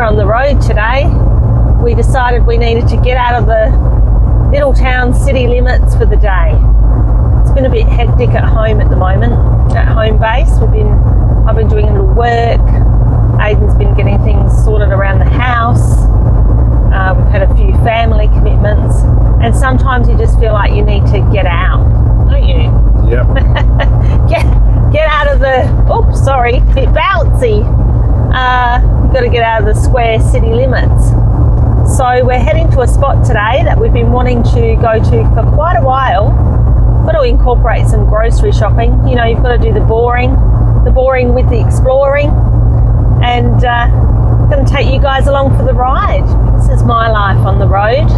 on the road today. We decided we needed to get out of the little town city limits for the day. It's been a bit hectic at home at the moment, at home base. I've been doing a little work. Aidan's been getting things sorted around the house. We've had a few family commitments, and sometimes you just feel like you need to get out, don't you? Yep. get out of the, oops, sorry, bit bouncy. You've got to get out of the square city limits. So we're heading to a spot today that we've been wanting to go to for quite a while. Got to incorporate some grocery shopping. You know, you've got to do the boring with the exploring, and going to take you guys along for the ride. This is my life on the road.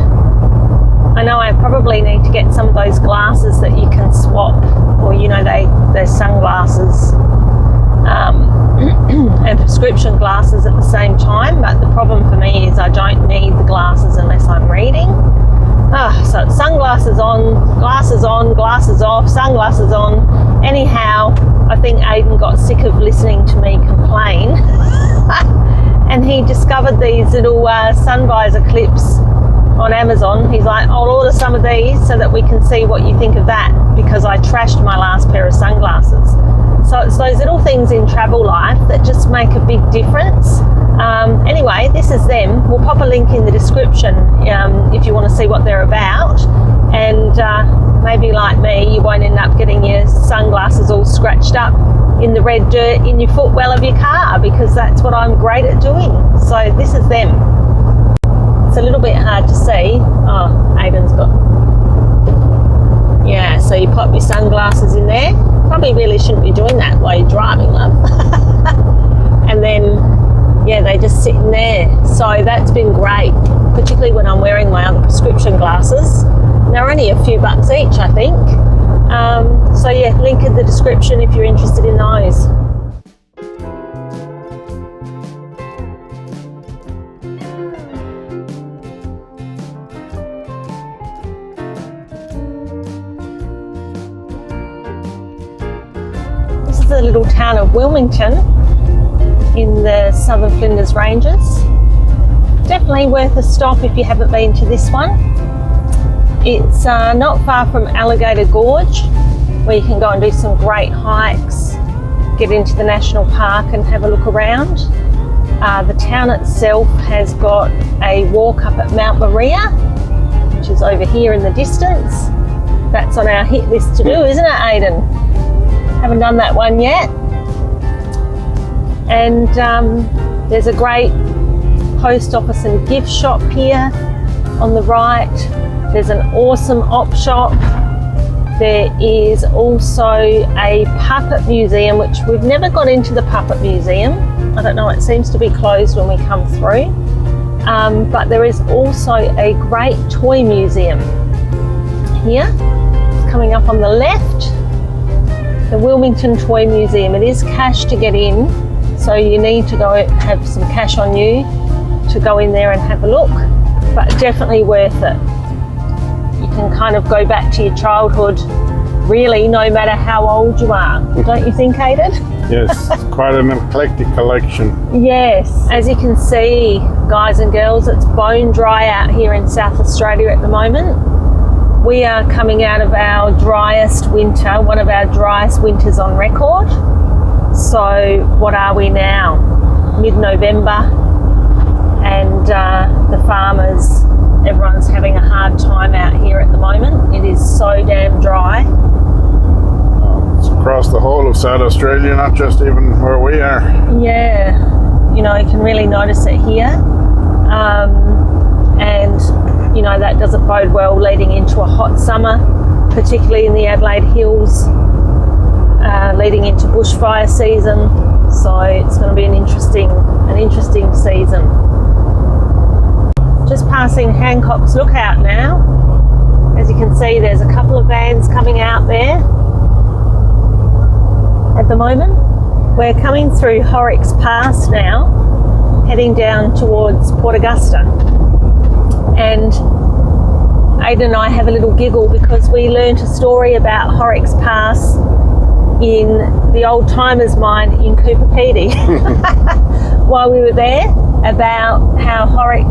I know I probably need to get some of those glasses that you can swap, or you know, they're sunglasses and prescription glasses at the same time, but the problem for me is I don't need the glasses unless I'm reading. So it's sunglasses on, glasses off, sunglasses on. Anyhow, I think Aidan got sick of listening to me complain and he discovered these little sun visor clips on Amazon. He's like, I'll order some of these so that we can see what you think of that, because I trashed my last pair of sunglasses. So it's those little things in travel life that just make a big difference. Anyway, this is them. We'll pop a link in the description if you want to see what they're about. And maybe like me, you won't end up getting your sunglasses all scratched up in the red dirt in your footwell of your car, because that's what I'm great at doing. So this is them. It's a little bit hard to see. Oh, Aidan's got... Yeah, so you pop your sunglasses in there. Probably really shouldn't be doing that while you're driving, love. And then, yeah, they just sit in there. So that's been great, particularly when I'm wearing my other prescription glasses. They're only a few bucks each, I think. So yeah, link in the description if you're interested in those. The little town of Wilmington in the Southern Flinders Ranges. Definitely worth a stop if you haven't been to this one. It's not far from Alligator Gorge, where you can go and do some great hikes, get into the national park and have a look around. The town itself has got a walk up at Mount Maria, which is over here in the distance. That's on our hit list to do, isn't it, Aidan? Haven't done that one yet. And there's a great post office and gift shop here on the right. There's an awesome op shop. There is also a puppet museum, which we've never got into the puppet museum. I don't know, it seems to be closed when we come through. But there is also a great toy museum here. It's coming up on the left. The Wilmington Toy Museum. It is cash to get in, so you need to go have some cash on you to go in there and have a look, but definitely worth it. You can kind of go back to your childhood, really, no matter how old you are. Don't you think, Aidan? Yes, quite an eclectic collection. Yes, as you can see, guys and girls, it's bone dry out here in South Australia at the moment. We are coming out of our driest winter, one of our driest winters on record. So what are we now? Mid-November, and the farmers, everyone's having a hard time out here at the moment. It is so damn dry. It's across the whole of South Australia, not just even where we are. Yeah, you know, you can really notice it here. And you know, that doesn't bode well leading into a hot summer, particularly in the Adelaide Hills, leading into bushfire season. So it's going to be an interesting season. Just passing Hancock's Lookout now. As you can see, there's a couple of vans coming out there at the moment. We're coming through Horrocks Pass now, heading down towards Port Augusta. And Aidan and I have a little giggle because we learnt a story about Horrocks Pass in the old timers mine in Cooper Pedy. while we were there about how Horrick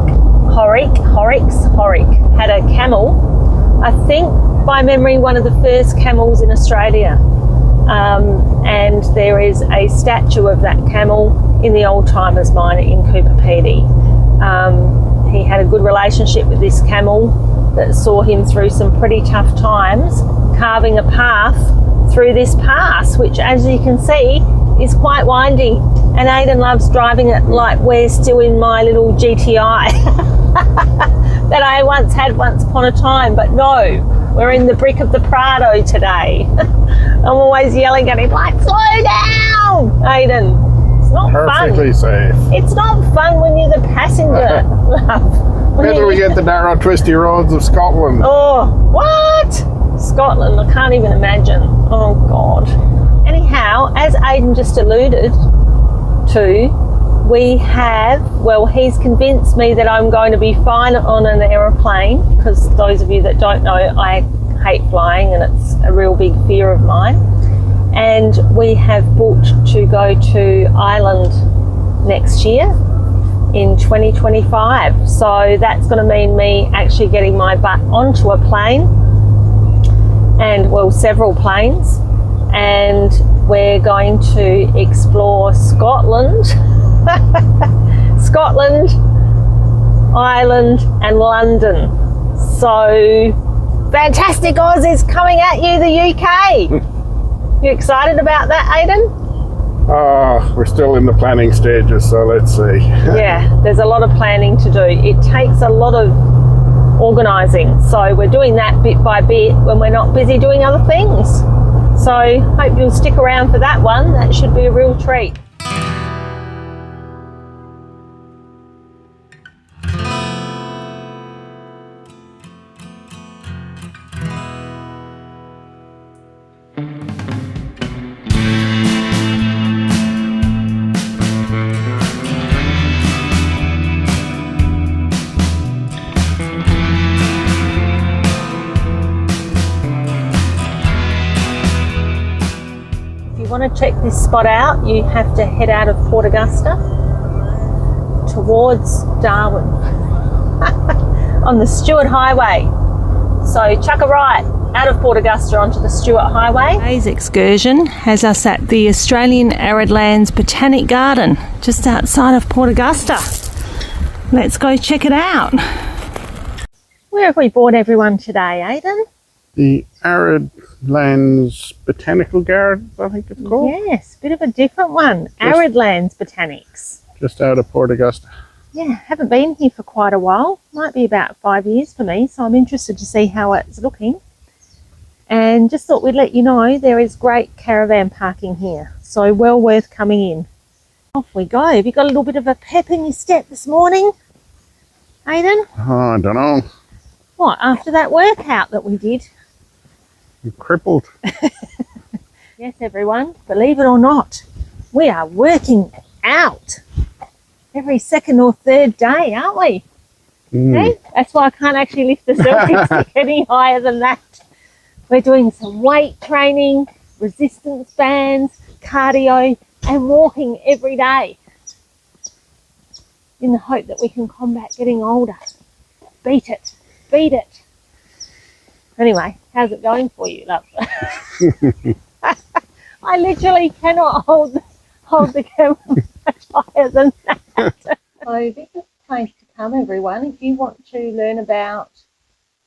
had a camel. I think by memory one of the first camels in Australia. And there is a statue of that camel in the Old Timers mine in Cooper Pedy. He had a good relationship with this camel that saw him through some pretty tough times, carving a path through this pass, which, as you can see, is quite windy. And Aidan loves driving it like we're still in my little GTI that I once had once upon a time. But no, we're in the brick of the Prado today. I'm always yelling at him like, slow down, Aidan. It's not Perfectly safe. It's not fun when you're the passenger, love. Better we get the narrow, twisty roads of Scotland. Oh, what? Scotland, I can't even imagine. Oh, God. Anyhow, as Aidan just alluded to, we have, well, he's convinced me that I'm going to be fine on an aeroplane, because those of you that don't know, I hate flying and it's a real big fear of mine. And we have booked to go to Ireland next year in 2025. So that's going to mean me actually getting my butt onto a plane, and well, several planes, and we're going to explore Scotland, Scotland, Ireland and London. So Fantastic Oz is coming at you, the UK. You excited about that, Aidan? We're still in the planning stages, so let's see. Yeah, there's a lot of planning to do. It takes a lot of organising. So we're doing that bit by bit when we're not busy doing other things. So hope you'll stick around for that one. That should be a real treat. If you want to check this spot out, you have to head out of Port Augusta towards Darwin on the Stuart Highway. So chuck a right out of Port Augusta onto the Stuart Highway. Today's excursion has us at the Australian Arid Lands Botanic Garden just outside of Port Augusta. Let's go check it out. Where have we brought everyone today, Aidan? The Arid Lands Botanical Garden, I think it's called. Yes, bit of a different one. Arid Lands Botanics. Just out of Port Augusta. Yeah, haven't been here for quite a while. Might be about 5 years for me, so I'm interested to see how it's looking. And just thought we'd let you know there is great caravan parking here, so well worth coming in. Off we go. Have you got a little bit of a pep in your step this morning, Aidan? Oh, I don't know. What, after that workout that we did? I'm crippled. Yes, everyone, believe it or not, we are working out every second or third day, aren't we? See? That's why I can't actually lift the selfie stick any higher than that. We're doing some weight training, resistance bands, cardio and walking every day in the hope that we can combat getting older. Beat it. Beat it. Anyway, how's it going for you, love? I literally cannot hold the camera much higher than that. So this is the place to come, everyone, if you want to learn about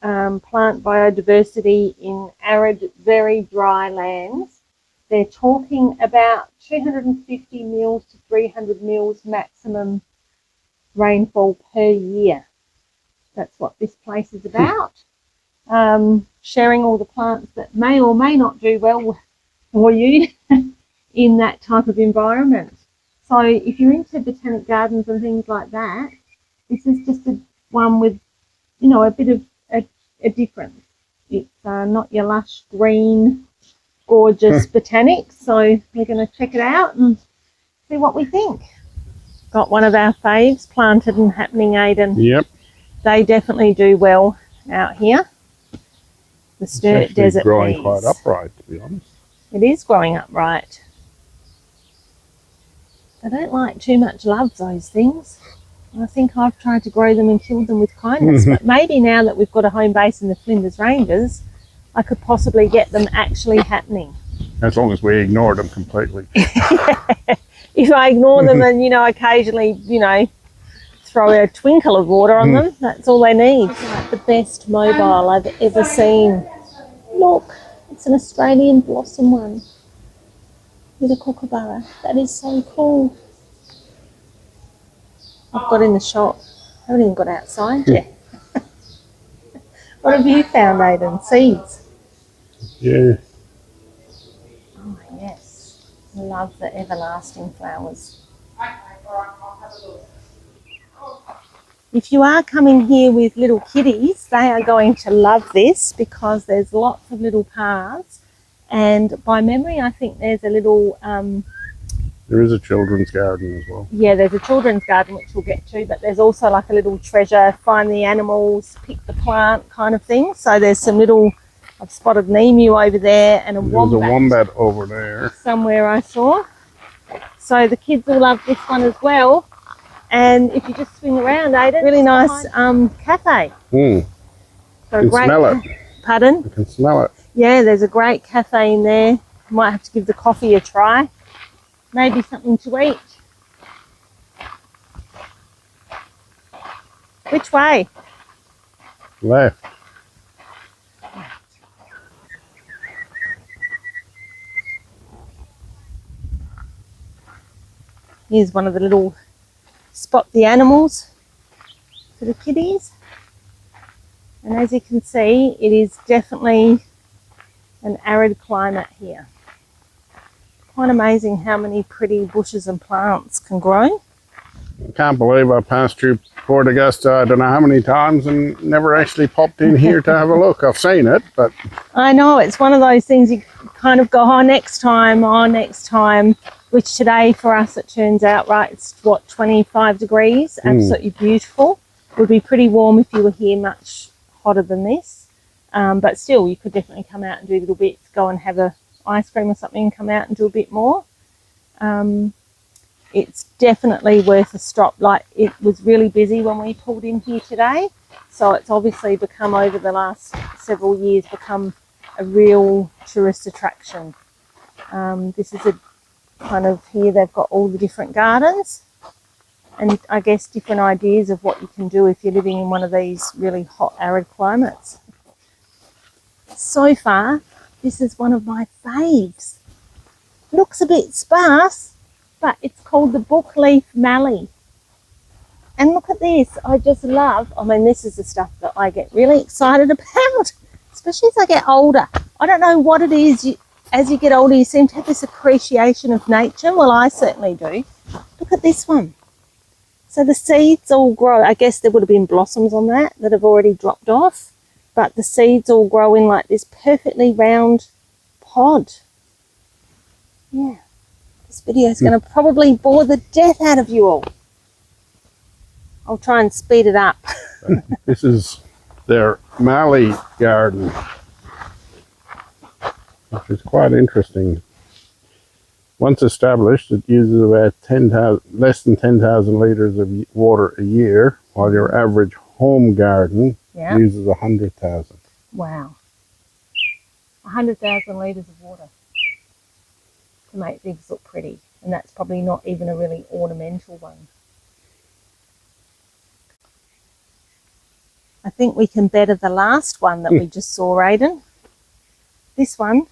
plant biodiversity in arid, very dry lands. They're talking about 250 mils to 300 mils maximum rainfall per year. That's what this place is about. Sharing all the plants that may or may not do well for you in that type of environment. So if you're into botanic gardens and things like that, this is just one with, you know, a bit of a difference. It's not your lush green, gorgeous botanics. So we're going to check it out and see what we think. Got one of our faves planted and happening, Aidan. Yep. They definitely do well out here. The Sturt Desert growing Peas. quite upright, to be honest. It is growing upright. They don't like too much love, those things. I think I've tried to grow them and kill them with kindness, but maybe now that we've got a home base in the Flinders Ranges, I could possibly get them actually happening. As long as we ignore them completely. If I ignore them and, occasionally, throw a twinkle of water on them, that's all they need. It's like the best mobile I've ever seen. Look, it's an Australian blossom one with a kookaburra. That is so cool. I've got in the shop. I haven't even got outside yet. What have you found, Aiden? Seeds? Yeah. Oh, yes. I love the everlasting flowers. If you are coming here with little kiddies, they are going to love this because there's lots of little paths. And by memory, I think there's a little... There is a children's garden as well. Yeah, there's a children's garden, which we'll get to, but there's also like a little treasure, find the animals, pick the plant kind of thing. So there's some little... I've spotted an emu over there and a wombat. There's a wombat over there. Somewhere I saw. So the kids will love this one as well. And if you just swing around, Aiden, really nice cafe. You can smell it. Pardon? You can smell it. Yeah, there's a great cafe in there. Might have to give the coffee a try. Maybe something to eat. Which way? Left. Here's one of the little spot the animals for the kiddies. And as you can see, it is definitely an arid climate here. Quite amazing how many pretty bushes and plants can grow. I can't believe I passed through Port Augusta I don't know how many times and never actually popped in here to have a look. I've seen it, but... I know, it's one of those things you kind of go, next time, which today for us it turns out, right, it's what, 25 degrees, absolutely beautiful. It would be pretty warm if you were here much hotter than this, but still you could definitely come out and do little bits, go and have a ice cream or something and come out and do a bit more. It's definitely worth a stop. Like, it was really busy when we pulled in here today, so it's obviously become, over the last several years, become a real tourist attraction. This is a kind of, here they've got all the different gardens and I guess different ideas of what you can do if you're living in one of these really hot arid climates. So far, this is one of my faves. Looks a bit sparse, but it's called the bookleaf mallee. And look at this, I just love, this is the stuff that I get really excited about, especially as I get older. I don't know what it is, as you get older you seem to have this appreciation of nature. Well, I certainly do. Look at this one. So the seeds all grow, I guess there would have been blossoms on that have already dropped off, but the seeds all grow in like this perfectly round pod. Yeah, this video is going to probably bore the death out of you all. I'll try and speed it up. This is their mallee garden, which is quite interesting. Once established, it uses about less than 10,000 litres of water a year, while your average home garden uses 100,000. Wow. 100,000 litres of water to make things look pretty. And that's probably not even a really ornamental one. I think we can better the last one that we just saw, Aiden. This one.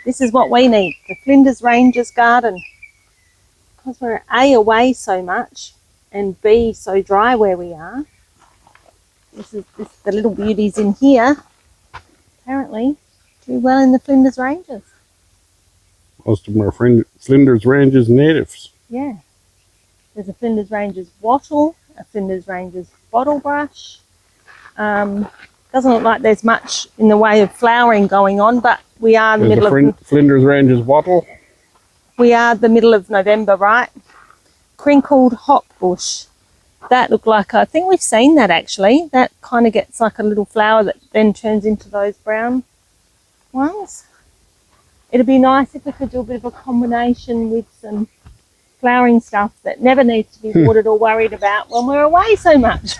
This is what we need, the Flinders Ranges garden. Because we're A, away so much, and B, so dry where we are. The little beauties in here, apparently, do well in the Flinders Ranges. Most of them are Flinders Ranges natives. Yeah. There's a Flinders Ranges wattle, a Flinders Ranges bottlebrush. Doesn't look like there's much in the way of flowering going on, but we are in the middle of... Flinders Ranges wattle. We are the middle of November, right? Crinkled hopbush. That looked like, I think we've seen that actually. That kind of gets like a little flower that then turns into those brown ones. It'd be nice if we could do a bit of a combination with some flowering stuff that never needs to be watered or worried about when we're away so much.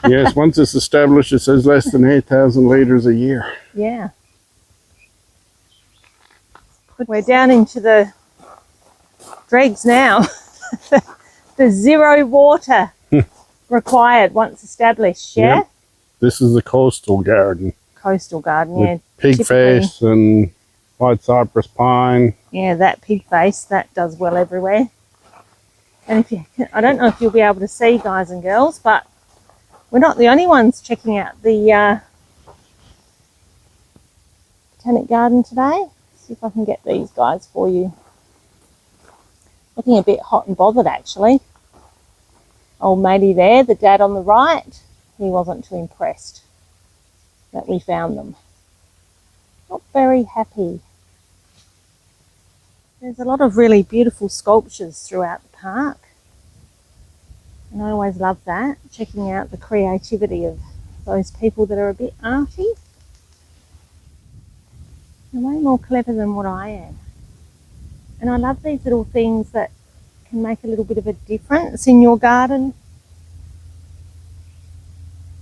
Yes, once it's established, it says less than 8,000 litres a year. Yeah. We're down into the dregs now. There's zero water required once established, yeah? Yep. This is the coastal garden. Coastal garden, With yeah. pig typically. face and white cypress pine. Yeah, that pig face, that does well everywhere. And if you, I don't know if you'll be able to see, guys and girls, but we're not the only ones checking out the botanic garden today. See if I can get these guys for you. Looking a bit hot and bothered, actually. Old matey there, the dad on the right, he wasn't too impressed that we found them. Not very happy. There's a lot of really beautiful sculptures throughout the park. And I always love that, checking out the creativity of those people that are a bit arty. They're way more clever than what I am. And I love these little things that can make a little bit of a difference in your garden.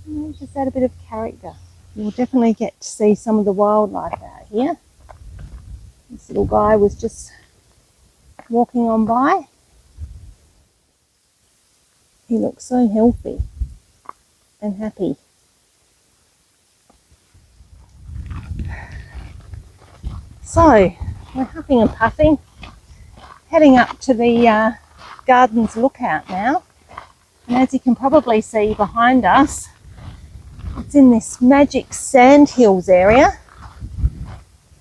You know, just add a bit of character. You'll definitely get to see some of the wildlife out here. This little guy was just walking on by. He looks so healthy and happy. So, we're huffing and puffing, heading up to the garden's lookout now. And as you can probably see behind us, it's in this magic sandhills area.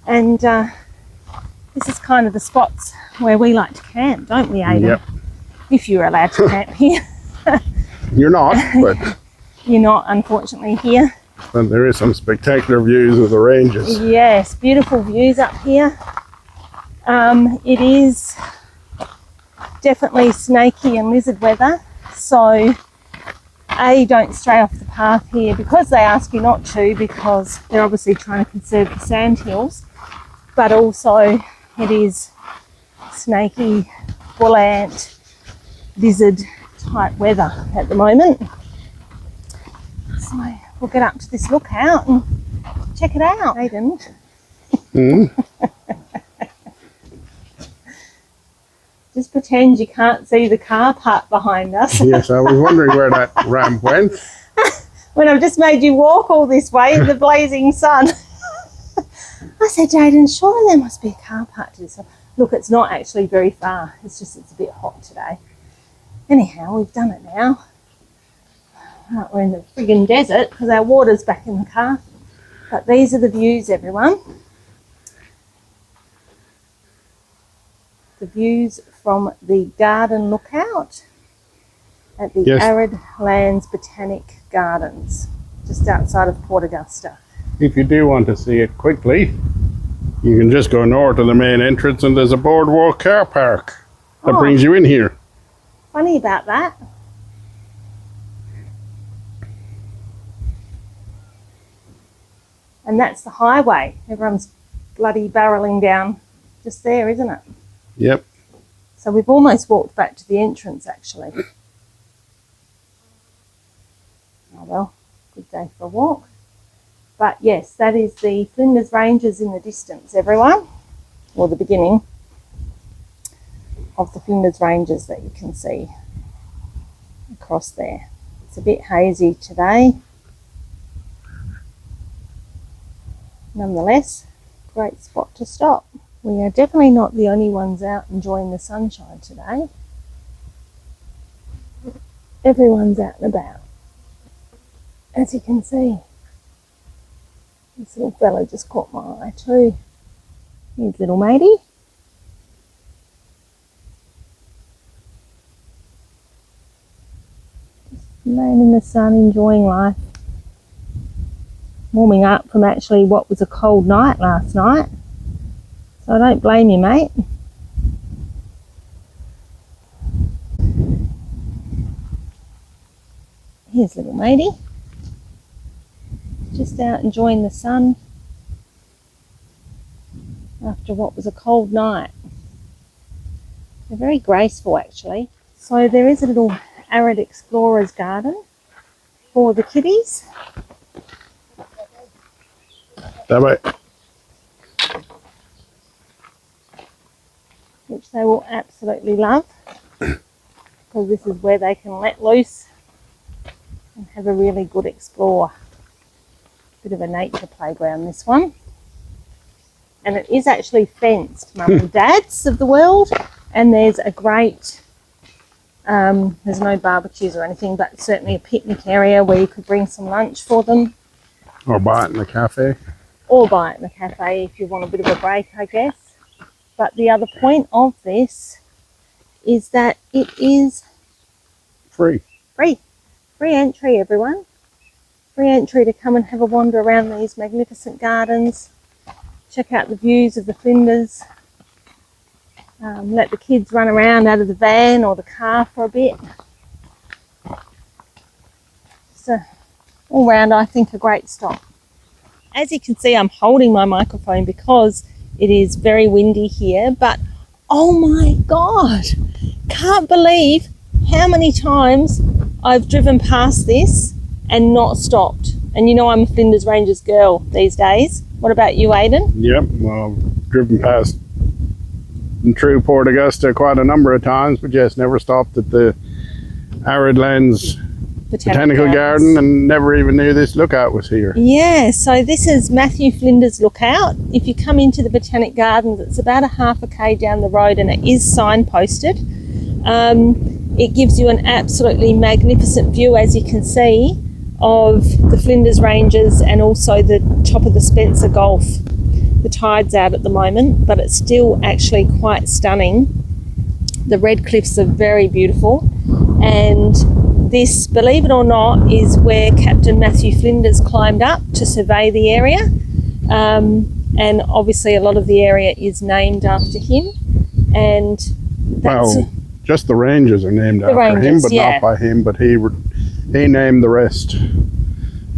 And this is kind of the spots where we like to camp, don't we, Aidan? Yep. If you're allowed to camp here. You're not, but You're not, unfortunately, here. there is some spectacular views of the ranges. Yes, beautiful views up here. It is definitely snaky and lizard weather, so don't stray off the path here because they ask you not to, because they're obviously trying to conserve the sandhills, but also it is snaky, bull ant, lizard type weather at the moment. So we'll get up to this lookout and check it out, Aidan. Just pretend you can't see the car park behind us. Yes, I was wondering where that ramp went. When I've just made you walk all this way in the blazing sun. I said, Jayden, surely there must be a car park to this side. Look, it's not actually very far. It's just it's a bit hot today. Anyhow, we've done it now. Right, we're in the friggin' desert because our water's back in the car. But these are the views, everyone. The views from the garden lookout at the Yes. Arid Lands Botanic Gardens, just outside of Port Augusta. If you do want to see it quickly, you can just go north of the main entrance and there's a boardwalk car park that Oh. brings you in here. Funny about that. And that's the highway. Everyone's bloody barreling down just there, isn't it? Yep. So we've almost walked back to the entrance, actually. Oh well, good day for a walk. But yes, that is the Flinders Ranges in the distance, everyone. Or the beginning of the Flinders Ranges that you can see across there. It's a bit hazy today. Nonetheless, great spot to stop. We are definitely not the only ones out enjoying the sunshine today. Everyone's out and about, as you can see. This little fella just caught my eye too. Here's little matey. Just laying in the sun, enjoying life. Warming up from actually what was a cold night last night. So I don't blame you, mate. Here's little matey. Just out enjoying the sun after what was a cold night. They're very graceful actually. So there is a little Arid Explorer's garden for the kiddies. That way. Which they will absolutely love. Because this is where they can let loose and have a really good explore. Bit of a nature playground, this one. And it is actually fenced, Mum and Dads of the world. And there's a great, there's no barbecues or anything, but certainly a picnic area where you could bring some lunch for them. Or buy it in the cafe. Or buy it in the cafe if you want a bit of a break, I guess. But the other point of this is that it is Free. free. Free entry, everyone. Free entry to come and have a wander around these magnificent gardens. Check out the views of the Flinders. Let the kids run around out of the van or the car for a bit. So all round, I think, a great stop. As you can see, I'm holding my microphone because it is very windy here, but oh my God, can't believe how many times I've driven past this and not stopped. And you know I'm a Flinders Ranges girl these days. What about you, Aidan? Yep, well, driven past and through Port Augusta quite a number of times, but just never stopped at the Arid Lands Botanical Garden and never even knew this lookout was here. Yeah, so this is Matthew Flinders Lookout. If you come into the Botanic Gardens, it's about a half a k down the road and it is signposted. It gives you an absolutely magnificent view, as you can see, of the Flinders Ranges and also the top of the Spencer Gulf. The tide's out at the moment, but it's still actually quite stunning. The red cliffs are very beautiful, and this, believe it or not, is where Captain Matthew Flinders climbed up to survey the area. And obviously a lot of the area is named after him. And that's... Well, just the ranges are named after him, ranges, but yeah. not by him, but he named the rest.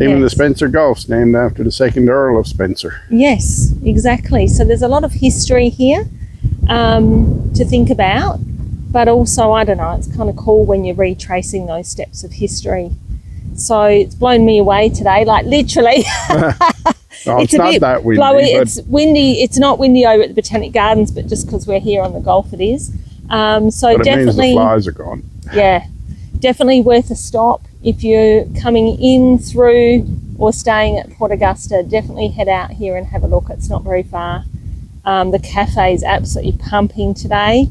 Even the Yes. Spencer Gulf's named after the second Earl of Spencer. Yes, exactly. So there's a lot of history here to think about, but also, I don't know, it's kind of cool when you're retracing those steps of history. So it's blown me away today, like literally. Oh, it's not that windy. Blowy. But It's windy. It's not windy over at the Botanic Gardens, but just because we're here on the Gulf, it is. So but it means definitely, the flies are gone. yeah, definitely worth a stop. If you're coming in through or staying at Port Augusta, definitely head out here and have a look. It's not very far. The cafe is absolutely pumping today,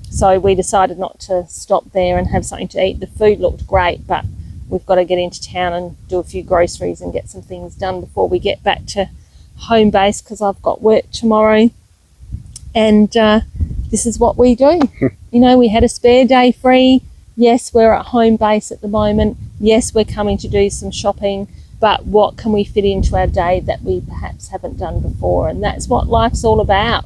so we decided not to stop there and have something to eat. The food looked great, but we've got to get into town and do a few groceries and get some things done before we get back to home base, because I've got work tomorrow. And this is what we do. You know, we had a spare day free. Yes, we're at home base at the moment. Yes, we're coming to do some shopping, but what can we fit into our day that we perhaps haven't done before? And that's what life's all about.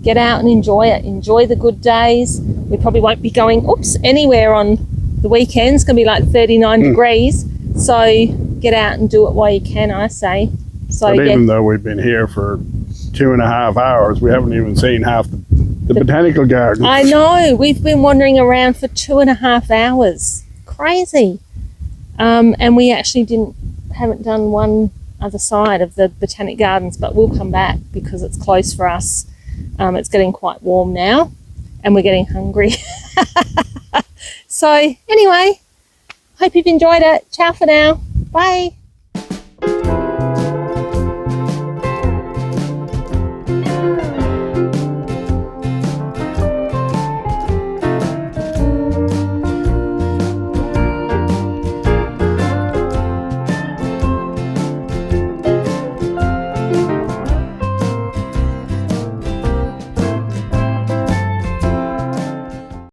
Get out and enjoy it. Enjoy the good days. We probably won't be going, anywhere on the weekend. It's going to be like 39 degrees. So get out and do it while you can, I say. So But even though we've been here for 2.5 hours, we haven't even seen half the botanical garden. I know, we've been wandering around for 2.5 hours. Crazy. And we actually haven't done one other side of the Botanic Gardens, but we'll come back because it's close for us. It's getting quite warm now and we're getting hungry. So anyway, hope you've enjoyed it. Ciao for now. Bye.